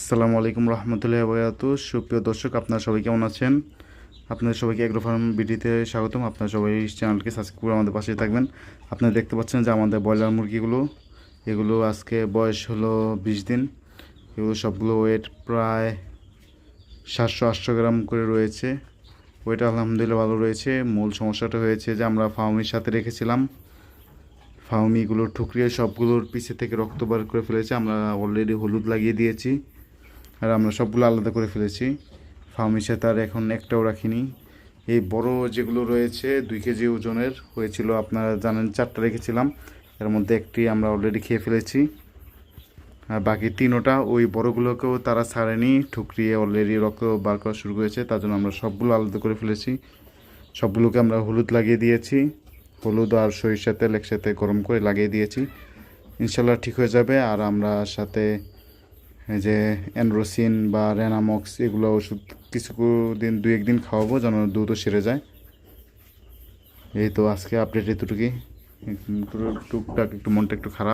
আসসালামু আলাইকুম রহমতুল্লাহি ওয়া বারাকাতুহু। সুপ্রিয় দর্শক, আপনারা সবাই কেমন আছেন? আপনাদের সবাইকে এগ্রো ফার্ম বিডিতে স্বাগতম। আপনারা সবাই চ্যানেলকে সাবস্ক্রাইব করে আমাদের পাশে থাকবেন। আপনারা দেখতে পাচ্ছেন যে আমাদের ব্রয়লার মুরগিগুলো, এগুলো আজকে বয়স হলো 20 দিন। এগুলো সবগুলো ওয়েট প্রায় 700-800 গ্রাম করে রয়েছে। ওয়েট আলহামদুলিল্লাহ ভালো রয়েছে। মূল সমস্যাটা হয়েছে যে আমরা ফার্মির সাথে রেখেছিলাম, ফার্মিগুলো ঠুকরিয়ে সবগুলোর পিছে থেকে রক্ত বার করে ফেলেছে। আমরা অলরেডি হলুদ লাগিয়ে দিয়েছি, আর আমরা সবগুলো আলাদা করে ফেলেছি। ফার্মের সাথে আর এখন একটাও রাখিনি। এই বড় যেগুলো রয়েছে 2 কেজি ওজনের হয়েছিল, আপনারা জানেন 4টা রেখেছিলাম, এর মধ্যে একটি আমরা অলরেডি খেয়ে ফেলেছি। আর বাকি 3টা ওই বড়গুলোকেও তারা ছাড়েনি, ঠুকরিয়ে অলরেডি রক্ত বার করা শুরু করেছে। তার জন্য আমরা সবগুলো আলাদা করে ফেলেছি। সবগুলোকে আমরা হলুদ লাগিয়ে দিয়েছি, হলুদ আর সরিষার তেল একসাথে গরম করে লাগিয়ে দিয়েছি। ইনশাল্লাহ ঠিক হয়ে যাবে। আর আমরা সাথে এই যে অ্যানড্রোসিন বা রেনামক্স এগুলো ওষুধ কিছুদিন 2-1 দিন খাওয়াবো যেন দ্রুত সেরে যায়। এই তো আজকে আপডেট এতটুকুই। টুকটাক একটু মনটা একটু খারাপ।